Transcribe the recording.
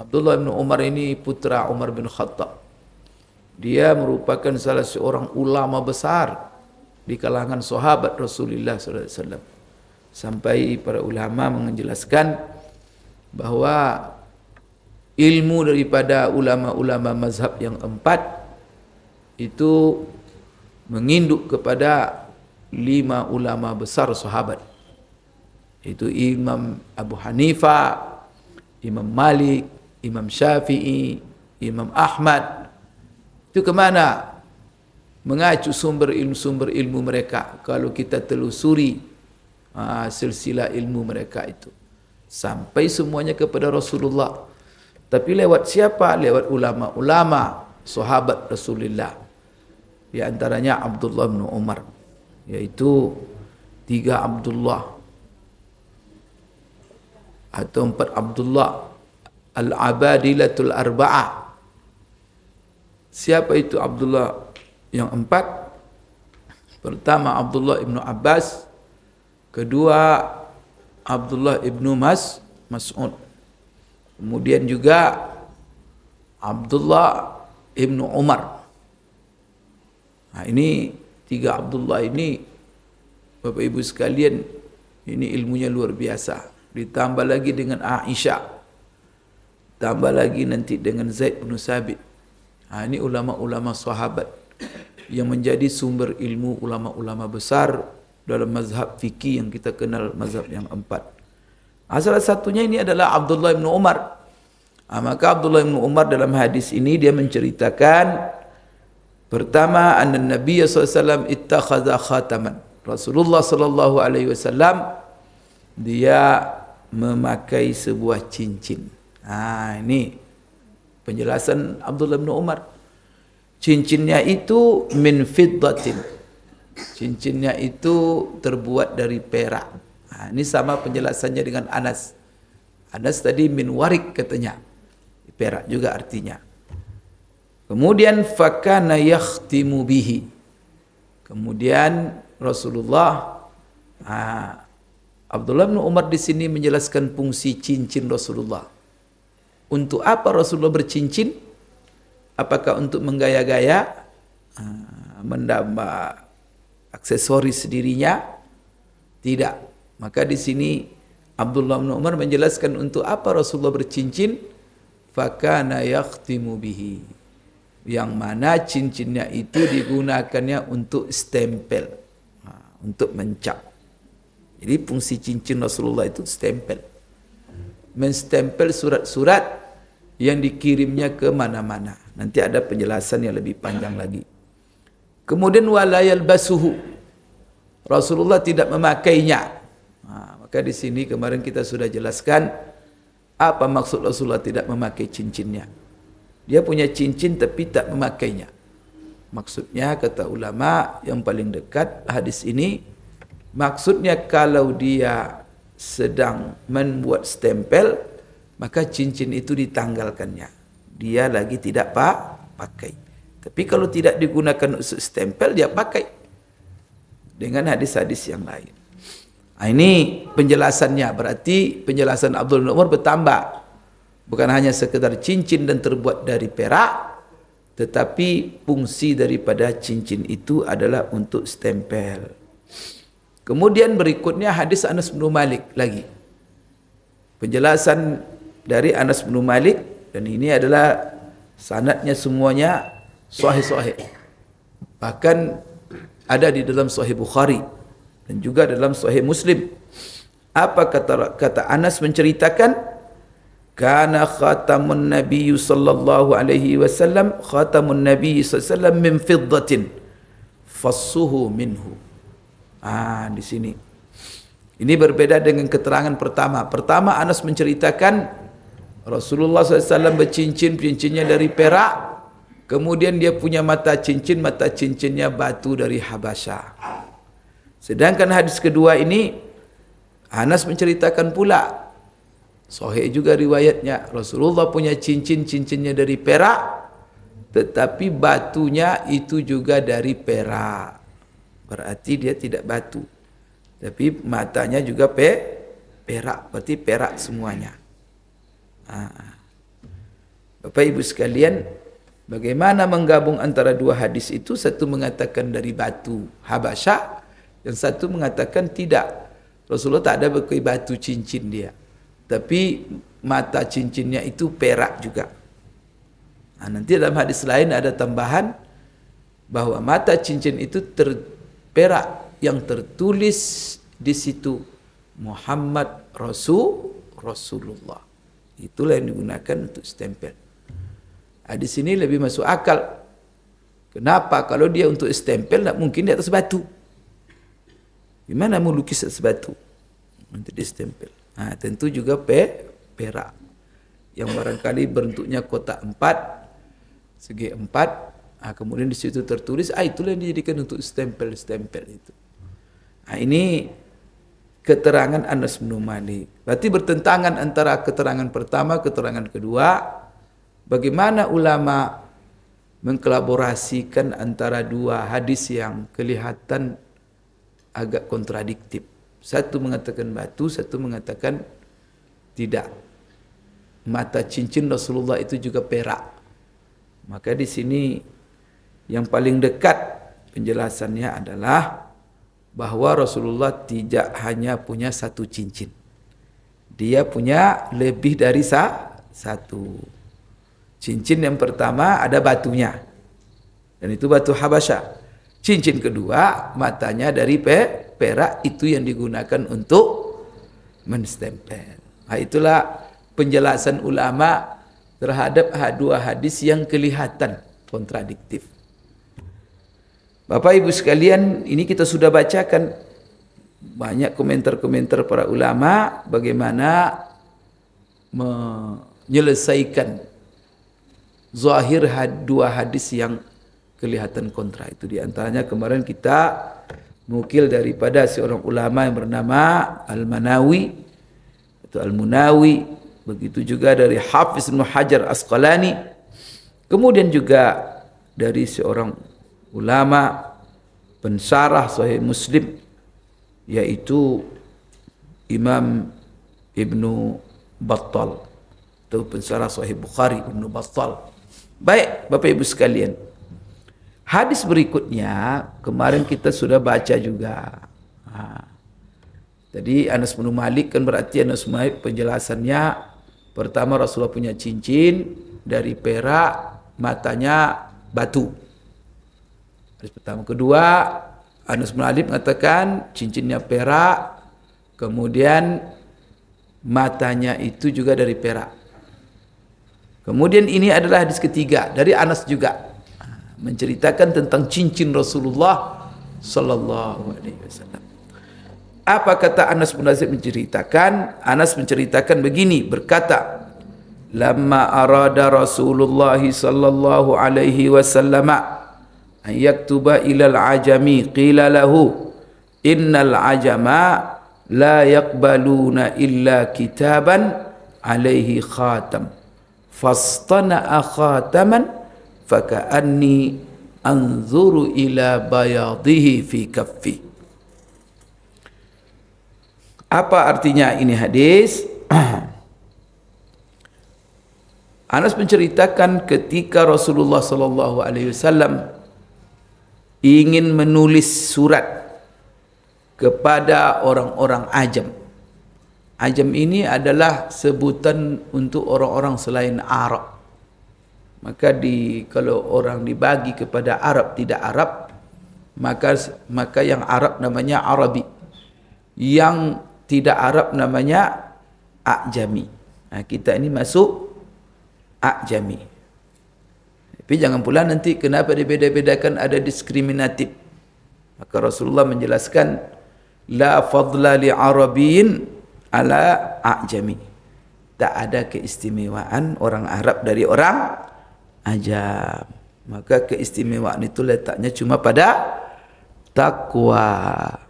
Abdullah bin Umar ini putra Umar bin Khattab. Dia merupakan salah seorang ulama besar di kalangan sahabat Rasulullah SAW. Sampai para ulama menjelaskan bahawa ilmu daripada ulama-ulama mazhab yang empat itu menginduk kepada 5 ulama besar sahabat. Itu Imam Abu Hanifah, Imam Malik, Imam Syafi'i, Imam Ahmad. Itu ke mana mengacu sumber ilmu mereka kalau kita telusuri silsilah ilmu mereka itu sampai semuanya kepada Rasulullah. Tapi lewat siapa? Lewat ulama-ulama sahabat Rasulullah. Di antaranya Abdullah bin Umar, yaitu 3 Abdullah atau 4 Abdullah al-Abadilatul Arba'ah. Siapa itu Abdullah yang 4? Pertama Abdullah ibnu Abbas, kedua Abdullah ibnu Mas'ud, kemudian juga Abdullah ibnu Umar. Nah, ini 3 Abdullah ini, Bapak Ibu sekalian, ini ilmunya luar biasa. Ditambah lagi dengan Aisyah, tambah lagi nanti dengan Zaid bin Sabit. Nah, ini ulama-ulama sahabat yang menjadi sumber ilmu ulama-ulama besar dalam mazhab fikih yang kita kenal, mazhab yang 4. Salah satunya ini adalah Abdullah bin Umar. Maka Abdullah bin Umar dalam hadis ini dia menceritakan, pertama, anna Nabi SAW ittakhadha khataman. Rasulullah SAW dia memakai sebuah cincin. Ini penjelasan Abdullah bin Umar. Cincinnya itu min fiddatin. Cincinnya itu terbuat dari perak. Ini sama penjelasannya dengan Anas. Anas tadi min warik katanya. Perak juga artinya. Kemudian fakana yakhtimu bihi. Kemudian Rasulullah, Abdullah bin Umar di sini menjelaskan fungsi cincin Rasulullah. Untuk apa Rasulullah bercincin? Apakah untuk menggaya-gaya, menambah aksesoris dirinya? Tidak. Maka di sini Abdullah bin Umar menjelaskan untuk apa Rasulullah bercincin. Fakana yakhtimu bihi. Yang mana cincinnya itu digunakannya untuk stempel, untuk mencap. Jadi fungsi cincin Rasulullah itu stempel. Menstempel surat-surat yang dikirimnya ke mana-mana. Nanti ada penjelasan yang lebih panjang lagi. Kemudian wala yalbasuhu. Rasulullah tidak memakainya. Maka di sini kemarin kita sudah jelaskan apa maksud Rasulullah tidak memakai cincinnya. Dia punya cincin tapi tak memakainya. Maksudnya kata ulama yang paling dekat hadis ini, maksudnya kalau dia sedang membuat stempel, maka cincin itu ditanggalkannya. Dia lagi tidak pakai. Tapi kalau tidak digunakan untuk stempel, dia pakai. Dengan hadis-hadis yang lain. Ini penjelasannya. Berarti penjelasan Abdullah bin Umar bertambah. Bukan hanya sekedar cincin dan terbuat dari perak, tetapi fungsi daripada cincin itu adalah untuk stempel. Kemudian berikutnya hadis Anas bin Malik lagi. Penjelasan dari Anas bin Malik, dan ini adalah sanadnya semuanya sahih-sahih. Bahkan ada di dalam Sahih Bukhari dan juga dalam Sahih Muslim. Apa kata Anas menceritakan? Kana khatamun Nabi sallallahu alaihi wasallam, khatamun Nabi sallallahu alaihi wasallam min fiddatin fassuhu minhu. Di sini. Ini berbeda dengan keterangan pertama. Pertama Anas menceritakan Rasulullah SAW bercincin-cincinnya dari perak. Kemudian dia punya mata cincinnya batu dari Habasyah. Sedangkan hadis kedua ini Anas menceritakan pula, sahih juga riwayatnya, Rasulullah punya cincinnya dari perak, tetapi batunya itu juga dari perak. Berarti dia tidak batu. Tapi matanya juga perak, berarti perak semuanya. Bapak Ibu sekalian, bagaimana menggabung antara dua hadis itu? Satu mengatakan dari batu Habasyah, yang satu mengatakan tidak. Rasulullah tak ada pakai batu cincin dia, tapi mata cincinnya itu perak juga. Nah, nanti dalam hadis lain ada tambahan bahwa mata cincin itu perak yang tertulis di situ Muhammad Rasulullah. Itulah yang digunakan untuk stempel. Nah, di sini lebih masuk akal. Kenapa? Kalau dia untuk stempel, tak mungkin di atas batu. Gimana mau lukis atas batu untuk di stempel? Nah, tentu juga perak yang barangkali bentuknya kotak 4, segi 4. Nah, kemudian di situ tertulis, itulah yang dijadikan untuk stempel-stempel itu. Nah, ini keterangan Anas bin Malik. Berarti bertentangan antara keterangan pertama, keterangan kedua. Bagaimana ulama mengkolaborasikan antara dua hadis yang kelihatan agak kontradiktif. Satu mengatakan batu, satu mengatakan tidak. Mata cincin Rasulullah itu juga perak. Maka di sini yang paling dekat penjelasannya adalah bahwa Rasulullah tidak hanya punya satu cincin. Dia punya lebih dari satu. Cincin yang pertama ada batunya. Dan itu batu Habasyah. Cincin kedua matanya dari perak, itu yang digunakan untuk menstempel. Nah, itulah penjelasan ulama terhadap dua hadis yang kelihatan kontradiktif. Bapak Ibu sekalian, ini kita sudah bacakan banyak komentar-komentar para ulama bagaimana menyelesaikan zahir dua hadis yang kelihatan kontra itu. Di antaranya kemarin kita nukil daripada seorang ulama yang bernama Al-Manawi atau Al-Munawi, begitu juga dari Hafiz Ibnu Hajar Asqalani, kemudian juga dari seorang ulama pensyarah Sahih Muslim yaitu Imam Ibnu Battal atau pensyarah Sahih Bukhari Ibnu Battal. Baik Bapak Ibu sekalian, hadis berikutnya kemarin kita sudah baca juga. Jadi Anas bin Malik kan berarti Anas bin Malik penjelasannya pertama Rasulullah punya cincin dari perak, matanya batu. Hadis pertama. Kedua, Anas bin Malik mengatakan cincinnya perak, kemudian matanya itu juga dari perak. Kemudian ini adalah hadis ketiga dari Anas juga, menceritakan tentang cincin Rasulullah sallallahu alaihi wasallam. Apa kata Anas bin Malik menceritakan? Anas menceritakan begini, berkata, "Lamma arada Rasulullah sallallahu alaihi wasallam an yaktuba ilal ajami qila lahu innal ajama la yaqbaluna illa kitaban alaihi khatam fastana'a khataman faka'anni anzuru ila bayadihi fi kaffi." Apa artinya ini hadis? Anas menceritakan ketika Rasulullah sallallahu alaihi wasallam ingin menulis surat kepada orang-orang ajam. Ajam ini adalah sebutan untuk orang-orang selain Arab. Maka kalau orang dibagi kepada Arab tidak Arab, maka yang Arab namanya Arabi, yang tidak Arab namanya A'jami. Nah, kita ini masuk A'jami. Tapi jangan pula nanti kenapa dibeda-bedakan, ada diskriminatif. Maka Rasulullah menjelaskan la fadla li Arabiyyin ala A'jami. Tak ada keistimewaan orang Arab dari orang Ajam. Maka keistimewaan itu letaknya cuma pada takwa.